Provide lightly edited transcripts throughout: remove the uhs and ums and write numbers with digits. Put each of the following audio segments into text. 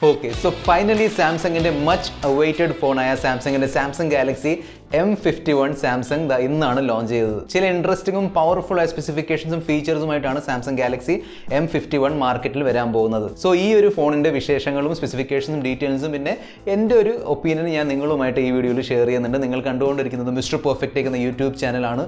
Okay, so finally Samsung's much awaited phone Samsung Galaxy M51 Samsung ഇന്നാണ് launch ചെയ്തത്. ചില ഇൻട്രസ്റ്റിംഗും powerful ആയ സ്പെസിഫിക്കേഷൻസും ഫീച്ചേഴ്സുമായിട്ടാണ് Samsung Galaxy M51 മാർക്കറ്റിൽ വരാൻ പോകുന്നത്. സോ ഈ ഒരു ഫോണിന്റെ വിശേഷങ്ങളും സ്പെസിഫിക്കേഷൻസും ഡീറ്റെയിൽസും പിന്നെ എൻ്റെ ഒരു ഒപ്പീനിയൻ ഞാൻ നിങ്ങളുമായിട്ട് ഈ വീഡിയോയിൽ ഷെയർ ചെയ്യുന്നുണ്ട്. നിങ്ങൾ കണ്ടുകൊണ്ടിരിക്കുന്നത് മിസ്റ്റർ പെർഫെക്റ്റ് എന്ന യൂട്യൂബ് ചാനലാണ്.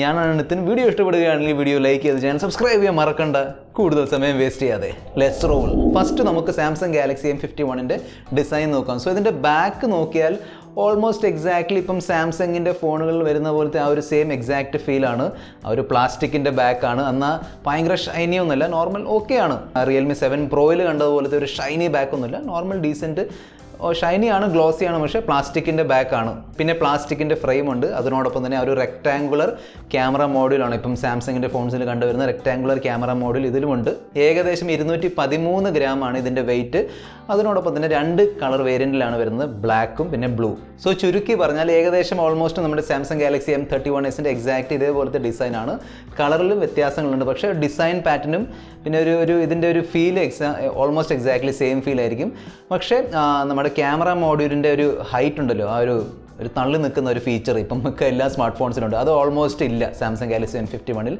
ഞാനാണ് നിതിൻ. വീഡിയോ ഇഷ്ടപ്പെടുകയാണെങ്കിൽ വീഡിയോ ലൈക്ക് ചെയ്ത് ചാനൽ സബ്സ്ക്രൈബ് ചെയ്യാൻ മറക്കണ്ട. കൂടുതൽ സമയം വേസ്റ്റ് ചെയ്യാതെ ലെറ്റ്സ് റോൾ. ഫസ്റ്റ് നമുക്ക് സാംസങ് ഗാലക്സി M51ന്റെ ഡിസൈൻ നോക്കാം. സോ ഇതിൻ്റെ ബാക്ക് നോക്കിയാൽ ഓൾമോസ്റ്റ് എക്സാക്ട്ലി ഇപ്പം സാംസങ്ങിൻ്റെ ഫോണുകളിൽ വരുന്ന പോലത്തെ ആ ഒരു സെയിം എക്സാക്റ്റ് ഫീലാണ്. ആ ഒരു പ്ലാസ്റ്റിക്കിൻ്റെ ബാക്കാണ്. എന്നാൽ ഭയങ്കര ഷൈനി ഒന്നുമില്ല, നോർമൽ ഓക്കെയാണ്. Realme 7 Proയിൽ കണ്ടതുപോലത്തെ ഒരു ഷൈനി ബാക്കൊന്നുമില്ല, നോർമൽ ഡീസൻറ്റ് ഷൈനിയാണ്, ഗ്ലോസിയാണ്, പക്ഷേ പ്ലാസ്റ്റിക്കിൻ്റെ ബാക്കാണ്. പിന്നെ പ്ലാസ്റ്റിക്കിൻ്റെ ഫ്രെയിം ഉണ്ട്. അതിനോടൊപ്പം തന്നെ ഒരു റെക്ടാങ്കുലർ ക്യാമറ മോഡ്യൂളാണ് ഇപ്പം സാംസങ്ങിൻ്റെ ഫോൺസിൽ കണ്ടുവരുന്ന റെക്ടാങ്കുലർ ക്യാമറ മോഡ്യൂൾ ഇതിലുമുണ്ട്. ഏകദേശം 213 ഗ്രാമാണ് ഇതിൻ്റെ വെയിറ്റ്. അതിനോടൊപ്പം തന്നെ 2 കളർ വേരിയൻറ്റിലാണ് വരുന്നത്, ബ്ലാക്കും പിന്നെ ബ്ലൂ. സോ ചുരുക്കി പറഞ്ഞാൽ ഏകദേശം ഓൾമോസ്റ്റ് നമ്മുടെ സാംസങ് ഗാലക്സി M31 എക്സാക്റ്റ് ഇതേപോലത്തെ ഡിസൈനാണ്. കളറിലും വ്യത്യാസങ്ങളുണ്ട്, പക്ഷേ ഡിസൈൻ പാറ്റേണും പിന്നെ ഇതിൻ്റെ ഒരു feel almost exactly same feel ആയിരിക്കും. പക്ഷേ നമ്മുടെ ക്യാമറ മോഡ്യൂളിൻ്റെ ഒരു ഹൈറ്റ് ഉണ്ടല്ലോ, ആ ഒരു തള്ളി നിൽക്കുന്ന ഒരു ഫീച്ചർ ഇപ്പം നമുക്ക് എല്ലാ സ്മാർട്ട് ഫോൺസിലുണ്ട്. അത് ഓൾമോസ്റ്റ് ഇല്ല സാംസങ് ഗാലക്സി M51.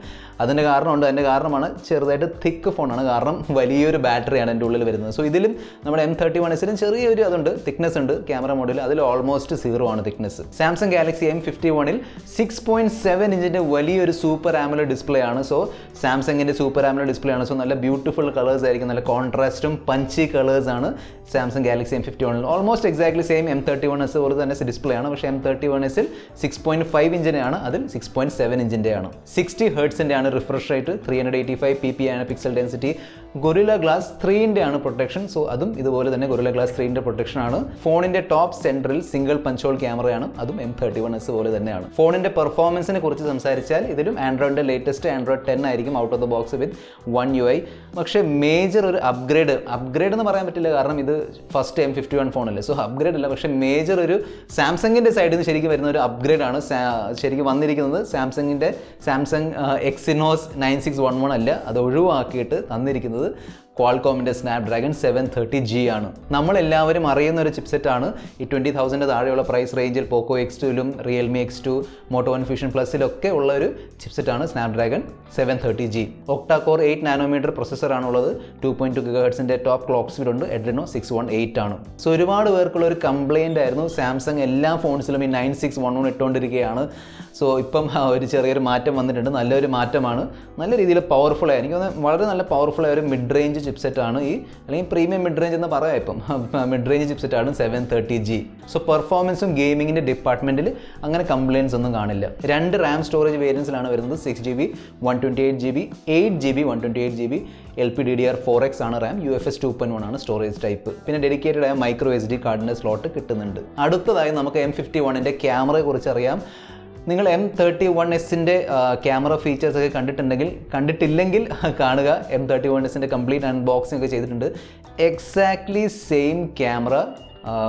അതിൻ്റെ കാരണമുണ്ട്. അതിൻ്റെ കാരണമാണ് ചെറുതായിട്ട് തിക്ക് ഫോണാണ്, കാരണം വലിയൊരു ബാറ്ററിയാണ് എൻ്റെ ഉള്ളിൽ വരുന്നത്. സോ ഇതിലും നമ്മുടെ M31 ചെറിയൊരു അതുണ്ട്, തിക്നെസ് ഉണ്ട് ക്യാമറ മോഡൽ. അതിൽ ഓൾമോസ്റ്റ് 0 ആണ് തിക്നെസ്. സാംസങ് ഗാലക്സി M51 6.7 ഇഞ്ചിൻ്റെ വലിയൊരു സൂപ്പർ ആമോലെഡ് ഡിസ്പ്ലേ ആണ്. സോ സാംസങ്ങിൻ്റെ സൂപ്പർ ആമോലെഡ് ഡിസ്പ്ലേ ആണ്. സോ നല്ല ബ്യൂട്ടിഫുൾ കളേഴ്സ് ആയിരിക്കും, നല്ല കോൺട്രാസ്റ്റും പഞ്ചി കളേഴ്സാണ് Samsung Galaxy M51. Almost exactly same M31 പോലെ തന്നെ ഡിസ്പ്ലേ ആണ്. പക്ഷേ M31 6.5 ഇഞ്ചിനെയാണ്, അതിൽ 6.7 ഇഞ്ചിൻ്റെയാണ്. 60 ഹെർട്സിൻ്റെ ആണ് റിഫ്രഷ് റേറ്റ്, 385 ppi ആണ് പിക്സൽ ഡെൻസിറ്റി. ഗൊറില്ല ഗ്ലാസ് 3ൻ്റെ ആണ് പ്രൊട്ടക്ഷൻ. സോ അതും ഇതുപോലെ തന്നെ ഗൊറില്ല ഗ്ലാസ് 3ൻ്റെ പ്രൊട്ടക്ഷൻ ആണ്. ഫോണിൻ്റെ ടോപ്പ് സെൻറ്ററിൽ സിംഗിൾ പഞ്ച് ക്യാമറയാണ്, അതും M31 പോലെ തന്നെയാണ്. ഫോണിൻ്റെ പെർഫോമൻസിനെ കുറിച്ച് സംസാരിച്ചാൽ ഇതിലും ആൻഡ്രോയിഡിൻ്റെ ലേറ്റസ്റ്റ് ആൻഡ്രോയിഡ് 10 ആയിരിക്കും out of the box with One UI. പക്ഷേ മേജർ ഒരു അപ്ഗ്രേഡ് എന്ന് പറയാൻ പറ്റില്ല, കാരണം ഇത് ഫസ്റ്റ് M51 ഫോണല്ലേ. സോ അപ്ഗ്രേഡ് അല്ല, പക്ഷേ മേജർ ഒരു സാംസങ്ങിൻ്റെ സൈഡിൽ നിന്ന് ശരിക്കും വരുന്ന ഒരു അപ്ഗ്രേഡാണ് ശരിക്കും വന്നിരിക്കുന്നത്. സാംസങ് Exynos 9611 അല്ല, അത് ഒഴിവാക്കിയിട്ട് തന്നിരിക്കുന്നത് ക്വാൾകോമിൻ്റെ സ്നാപ്ഡ്രാഗൺ 730G ആണ്. നമ്മളെല്ലാവരും അറിയുന്ന ഒരു ചിപ്സെറ്റാണ്. ഈ 20,000 താഴെയുള്ള പ്രൈസ് റേഞ്ചിൽ പോക്കോ X2ലും Realme X2 Moto One Fusion Plusലൊക്കെ ഉള്ള ഒരു ചിപ്സെറ്റാണ് Snapdragon 730G. Octa core 8 nanometre പ്രൊസസ്സറാണുള്ളത്. 2.2 GHz ടോപ്പ് ക്ലോക്ക് സ്പീഡ് ഉണ്ട്. Adreno 618 ആണ്. സോ ഒരുപാട് പേർക്കുള്ള ഒരു കംപ്ലയിൻ്റ് ആയിരുന്നു, സാംസങ് എല്ലാ ഫോൺസിലും ഈ 9611 ഇട്ടുകൊണ്ടിരിക്കുകയാണ്. സോ ഇപ്പം ഒരു ചെറിയൊരു മാറ്റം വന്നിട്ടുണ്ട്, നല്ലൊരു മാറ്റമാണ്. നല്ല രീതിയിൽ പവർഫുള്ളായി, എനിക്ക് തോന്നുന്നത് വളരെ നല്ല പവർഫുള്ളായ ഒരു മിഡ് റേഞ്ച് ചിപ്സെറ്റാണ് ഈ, അല്ലെങ്കിൽ പ്രീമിയം മിഡ് റേഞ്ച് എന്ന് പറയാം. ഇപ്പം മിഡ് റേഞ്ച് ചിപ്സെറ്റാണ് 730G. സോ പെർഫോമൻസും ഗെയിമിങ്ങിൻ്റെ ഡിപ്പാർട്ട്മെൻറ്റിൽ അങ്ങനെ കംപ്ലയിൻസ് ഒന്നും കാണില്ല. 2 റാം സ്റ്റോറേജ് വേരിയൻസിലാണ് വരുന്നത്, 6GB 128GB 8GB 128GB. LPDDR4X ആണ് റാം, UFS 2.1 ആണ് സ്റ്റോറേജ് ടൈപ്പ്. പിന്നെ ഡെഡിക്കേറ്റഡ് ആയ മൈക്രോ SD കാർഡിൻ്റെ സ്ലോട്ട് കിട്ടുന്നുണ്ട്. അടുത്തതായി നമുക്ക് M51 ക്യാമറയെ കുറിച്ച് അറിയാം. നിങ്ങൾ M31 ക്യാമറ ഫീച്ചേഴ്സ് ഒക്കെ കണ്ടിട്ടില്ലെങ്കിൽ കാണുക. M31 കംപ്ലീറ്റ് അൺബോക്സിംഗ് ഒക്കെ ചെയ്തിട്ടുണ്ട്. എക്സാക്ട്ലി സെയിം ക്യാമറ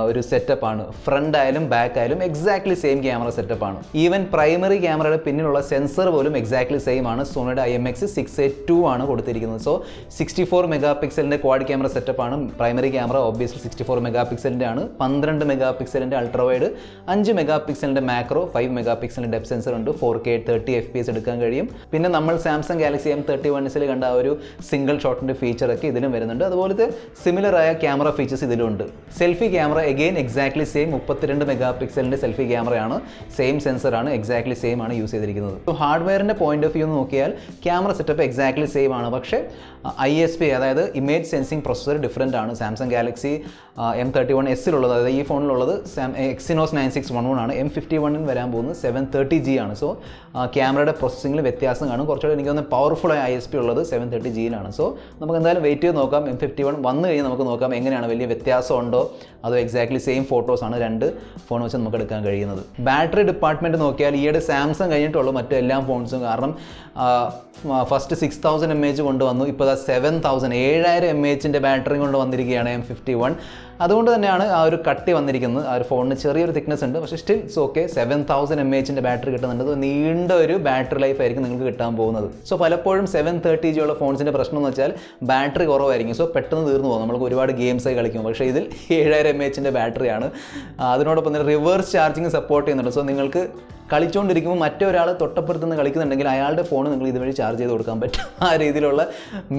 ഒരു സെറ്റപ്പാണ്. ഫ്രണ്ട് ആയാലും ബാക്ക് ആയാലും എക്സാക്ട്ലി സെയിം ക്യാമറ സെറ്റപ്പാണ്. ഈവൻ പ്രൈമറി ക്യാമറയുടെ പിന്നിലുള്ള സെൻസർ പോലും എക്സാക്ട്ലി സെയിം ആണ്. സോണിയുടെ IMX682 ആണ് കൊടുത്തിരിക്കുന്നത്. സോ 64 മെഗാ പിക്സലിൻ്റെ ക്വാഡ് ക്യാമറ സെറ്റപ്പാണ്. പ്രൈമറി ക്യാമറ ഓബ്വിയസ്ലി 64 മെഗാ പിക്സലിൻ്റെ ആണ്. 12 മെഗാ പിക്സലിൻ്റെ അൾട്രാവൈഡ്, 5 മെഗാ പിക്സലിൻ്റെ മാക്രോ, 5 മെഗാ പിക്സലിൻ്റെ ഡെപ്ത് സെൻസർ ഉണ്ട്. 4K 30 FPS എടുക്കാൻ കഴിയും. പിന്നെ നമ്മൾ സാംസങ് ഗാലക്സി M31 കണ്ട ആ ഒരു സിംഗിൾ ഷോട്ടിൻ്റെ ഫീച്ചറൊക്കെ ഇതിലും വരുന്നുണ്ട്. അതുപോലത്തെ സിമിലർ ആയ ക്യാമറ ഫീച്ചേഴ്സ് ഇതിലുണ്ട്. Selfie camera again exactly same 32 mega പിക്സലിൻ്റെ സെൽഫി ക്യാമറയാണ്. സെയിം സെൻസറാണ്, എക്സാക്ട്ലി സെയിം ആണ് യൂസ് ചെയ്തിരിക്കുന്നത്. സോ ഹാർഡ്വെയറിൻ്റെ പോയിന്റ് ഓഫ് വ്യൂ നോക്കിയാൽ ക്യാമറ സെറ്റപ്പ് എക്സാക്ട്ലി സെയിം ആണ്. പക്ഷേ ISP അതായത് ഇമേജ് സെൻസിങ് പ്രൊസസ്സർ ഡിഫറെൻ്റ് ആണ്. സാംസങ് ഗാലക്സി M31 അതായത് ഈ ഫോണിലുള്ളത് Exynos 9611 ആണ്. M51 വരാൻ പോകുന്നത് 730G ആണ്. സോ ക്യാമറയുടെ പ്രോസസ്സിങ്ങിൽ വ്യത്യാസം കാണും. കുറച്ചുകൂടെ എനിക്ക് തോന്നുന്നത് പവർഫുള്ളായ ISP ഉള്ളത് 730Gയിലാണ്. സോ നമുക്ക് എന്തായാലും വെയിറ്റ് ചെയ്ത് നോക്കാം. M51 വന്നു കഴിഞ്ഞാൽ നമുക്ക് നോക്കാം എങ്ങനെയാണ്, വലിയ വ്യത്യാസമുണ്ടോ അതോ എക്സാക്ട്ലി സെയിം ഫോട്ടോസാണ് 2 ഫോൺ വെച്ച് നമുക്ക് എടുക്കാൻ കഴിയുന്നത്. ബാറ്ററി ഡിപ്പാർട്ട്മെൻറ്റ് നോക്കിയാൽ ഈയിടെ സാംസങ് കഴിഞ്ഞിട്ടുള്ളൂ മറ്റെല്ലാ ഫോൺസും. കാരണം ഫസ്റ്റ് 6000 mAh കൊണ്ടുവന്നു, ഇപ്പോൾ 7000 7000 mAhൻ്റെ ബാറ്ററി കൊണ്ട് വന്നിരിക്കുകയാണ് M51. അതുകൊണ്ട് തന്നെയാണ് ആ ഒരു കട്ടി വന്നിരിക്കുന്നത്. ആ ഒരു ഫോണിന് ചെറിയൊരു തിക്നെസ് ഉണ്ട്, പക്ഷേ still it's okay. 7000 mAh battery കിട്ടുന്നുണ്ട്. നീണ്ട ഒരു ബാറ്ററി ലൈഫ് ആയിരിക്കും നിങ്ങൾക്ക് കിട്ടാൻ പോകുന്നത്. സോ പലപ്പോഴും 730G ഉള്ള ഫോൺസിൻ്റെ പ്രശ്നം എന്ന് വെച്ചാൽ ബാറ്ററി കുറവായിരിക്കും. സോ പെട്ടെന്ന് തീർന്നു പോകും നമ്മൾക്ക് ഒരുപാട് ഗെയിംസായി കളിക്കും. പക്ഷേ ഇതിൽ 7000 mAh ബാറ്ററിയാണ്. അതിനോടൊപ്പം തന്നെ റിവേഴ്സ് ചാർജിങ് സപ്പോർട്ട് ചെയ്യുന്നുണ്ട്. സോ നിങ്ങൾക്ക് കളിച്ചുകൊണ്ടിരിക്കുമ്പോൾ മറ്റൊരാൾ തൊട്ടപ്പുറത്തുനിന്ന് കളിക്കുന്നുണ്ടെങ്കിൽ അയാളുടെ ഫോൺ നിങ്ങൾ ഇതുവഴി ചാർജ് ചെയ്ത് കൊടുക്കാൻ പറ്റും. ആ രീതിയിലുള്ള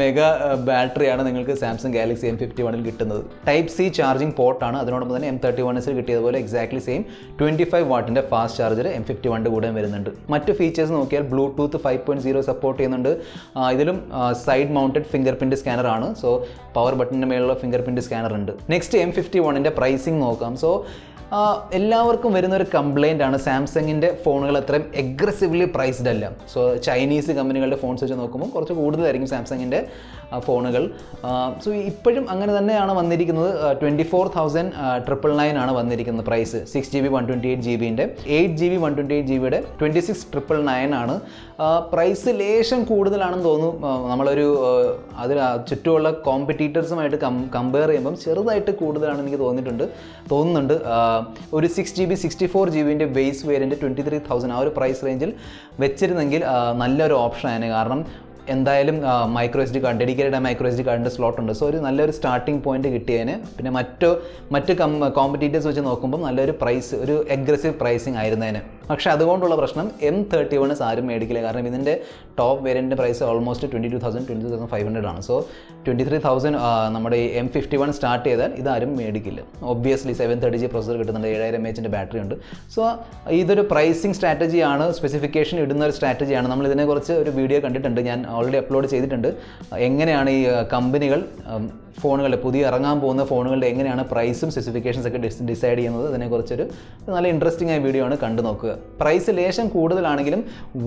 മെഗാ ബാറ്ററിയാണ് നിങ്ങൾക്ക് സാംസങ് ഗാലക്സി M51 കിട്ടുന്നത്. ടൈപ്പ് സി ചാർജിങ് പോർട്ടാണ്. അതിനോടൊപ്പം തന്നെ M31 കിട്ടിയതുപോലെ എക്സാക്ട്ലി സെയിം 25 വാട്ടിൻ്റെ ഫാസ്റ്റ് ചാർജർ M51 കൂടെ വരുന്നുണ്ട്. മറ്റ് ഫീച്ചേഴ്സ് നോക്കിയാൽ ബ്ലൂടൂത്ത് 5.0 സപ്പോർട്ട് ചെയ്യുന്നുണ്ട്. ഇതിലും side mounted finger print scanner ആണ്. സോ പവർ ബട്ടണിൻ്റെ മേലുള്ള ഫിംഗർ പ്രിൻറ്റ് സ്കാനർ ഉണ്ട്. നെക്സ്റ്റ് M51 പ്രൈസിങ് നോക്കാം. സോ എല്ലാവർക്കും വരുന്നൊരു കംപ്ലയിൻ്റ് ആണ് സാംസങ്ങിൻ്റെ ഫോണുകൾ അത്രയും എഗ്രസീവ്ലി പ്രൈസ്ഡ് അല്ല. സോ ചൈനീസ് കമ്പനികളുടെ ഫോൺസ് വെച്ച് നോക്കുമ്പോൾ കുറച്ച് കൂടുതലായിരിക്കും സാംസങ്ങിൻ്റെ ഫോണുകൾ. സോ ഇപ്പോഴും അങ്ങനെ തന്നെയാണ് വന്നിരിക്കുന്നത്. 24,999 ആണ് വന്നിരിക്കുന്നത് price. 6GB 128GB 8GB 128GB 26,999 ആണ് പ്രൈസ്. ലേശം കൂടുതലാണെന്ന് തോന്നുന്നു. നമ്മളൊരു അതിൽ ചുറ്റുമുള്ള കോമ്പറ്റീറ്റേഴ്സുമായിട്ട് കമ്പയർ ചെയ്യുമ്പം ചെറുതായിട്ട് കൂടുതലാണെന്ന് എനിക്ക് തോന്നുന്നുണ്ട്. ഒരു 6GB 64GB ബേസ് വേരിയൻറ്റ് 23,000 ആ ഒരു പ്രൈസ് റേഞ്ചിൽ വെച്ചിരുന്നെങ്കിൽ നല്ലൊരു ഓപ്ഷനാണ്. കാരണം എന്തായാലും micro SD card, dedicated micro SD കാർഡിൻ്റെ സ്ലോട്ട് ഉണ്ട്. സോ ഒരു നല്ലൊരു സ്റ്റാർട്ടിംഗ് പോയിന്റ് കിട്ടിയതിന്. പിന്നെ മറ്റ് കോമ്പറ്റീറ്റേഴ്സ് വെച്ച് നോക്കുമ്പോൾ നല്ലൊരു പ്രൈസ്, ഒരു അഗ്രസീവ് പ്രൈസിങ് ആയിരുന്നതിന്. പക്ഷേ അതുകൊണ്ടുള്ള പ്രശ്നം M31 ആരും മേടിക്കില്ല. കാരണം ഇതിൻ്റെ ടോപ്പ് വേരിയൻറ്റിൻ്റെ പ്രൈസ് ഓൾമോസ്റ്റ് 22,500 ആണ്. സോ 23,000 നമ്മുടെ ഈ M51 സ്റ്റാർട്ട് ചെയ്താൽ ഇതാരും മേടിക്കില്ല. ഒബ്വിയസ്ലി 730G പ്രൊസസർ കിട്ടുന്നുണ്ട്, 7000 mAh ബാറ്ററി ഉണ്ട്. സോ ഇതൊരു പ്രൈസിങ് സ്ട്രാറ്റജിയാണ്, സ്പെസിഫിക്കേഷൻ ഇടുന്ന ഒരു സ്ട്രാറ്റജിയാണ്. നമ്മൾ ഇതിനെക്കുറിച്ച് ഒരു വീഡിയോ കണ്ടിട്ടുണ്ട്, ഞാൻ ഓൾറെഡി അപ്ലോഡ് ചെയ്തിട്ടുണ്ട്. എങ്ങനെയാണ് ഈ കമ്പനികൾ ഫോണുകളുടെ പുതിയ ഇറങ്ങാൻ പോകുന്ന ഫോണുകളുടെ എങ്ങനെയാണ് പ്രൈസും സ്പെസിഫിക്കേഷൻസ് ഒക്കെ ഡിസൈഡ് ചെയ്യുന്നത്, അതിനെക്കുറിച്ചൊരു നല്ല ഇൻട്രസ്റ്റിംഗ് ആയ വീഡിയോ ആണ്, കണ്ടു നോക്കുക. പ്രൈസ് ലേശം കൂടുതലാണെങ്കിലും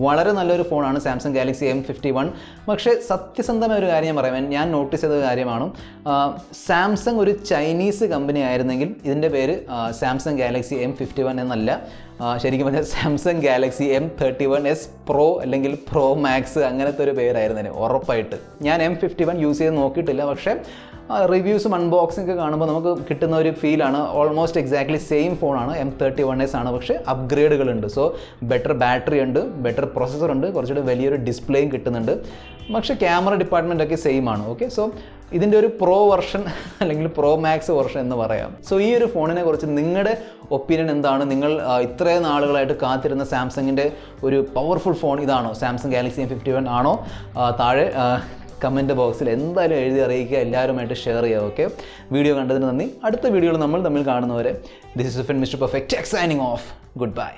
വളരെ നല്ലൊരു ഫോണാണ് സാംസങ് ഗാലക്സി M51. പക്ഷേ സത്യസന്ധമായ ഒരു കാര്യം പറയാം, ഞാൻ നോട്ടീസ് ചെയ്ത കാര്യമാണ്, സാംസങ് ഒരു ചൈനീസ് കമ്പനി ആയിരുന്നെങ്കിൽ ഇതിൻ്റെ പേര് സാംസങ് ഗാലക്സി M51 എന്നല്ല, ശരിക്കും പറഞ്ഞാൽ സാംസങ് ഗാലക്സി M31s പ്രോ അല്ലെങ്കിൽ പ്രോ മാക്സ് അങ്ങനത്തെ ഒരു പേരായിരുന്നതിന് ഉറപ്പായിട്ട്. ഞാൻ M51 യൂസ് ചെയ്ത് നോക്കിയിട്ടില്ല, പക്ഷേ റിവ്യൂസും അൺബോക്സിംഗ് ഒക്കെ കാണുമ്പോൾ നമുക്ക് കിട്ടുന്ന ഒരു ഫീലാണ്. ഓൾമോസ്റ്റ് എക്സാക്ട്ലി സെയിം ഫോണാണ്, M31s ആണ്, പക്ഷേ അപ്ഗ്രേഡുകളുണ്ട്. സോ ബെറ്റർ ബാറ്ററി ഉണ്ട്, ബെറ്റർ പ്രൊസസ്സർ ഉണ്ട്, കുറച്ചുകൂടി വലിയൊരു ഡിസ്പ്ലേയും കിട്ടുന്നുണ്ട്. പക്ഷേ ക്യാമറ ഡിപ്പാർട്ട്മെൻ്റ് ഒക്കെ സെയിം ആണ്. ഓക്കെ, സോ ഇതിൻ്റെ ഒരു പ്രോ വെർഷൻ അല്ലെങ്കിൽ പ്രോ മാക്സ് വെർഷൻ എന്ന് പറയാം. സോ ഈ ഒരു ഫോണിനെ കുറിച്ച് നിങ്ങളുടെ ഒപ്പീനിയൻ എന്താണ്? നിങ്ങൾ ഇത്രയും നാളുകളായിട്ട് കാത്തിരുന്ന സാംസങ്ങിൻ്റെ ഒരു പവർഫുൾ ഫോൺ ഇതാണോ? സാംസങ് ഗാലക്സി M51 ആണോ? താഴെ കമൻറ്റ് ബോക്സിൽ എന്തായാലും എഴുതി അറിയിക്കുക, എല്ലാവരുമായിട്ട് ഷെയർ ചെയ്യുക. ഓക്കെ, വീഡിയോ കണ്ടതിന് നന്ദി. അടുത്ത വീഡിയോയിൽ നമ്മൾ തമ്മിൽ കാണുന്നവരെ, this is mister perfect signing off. Good bye.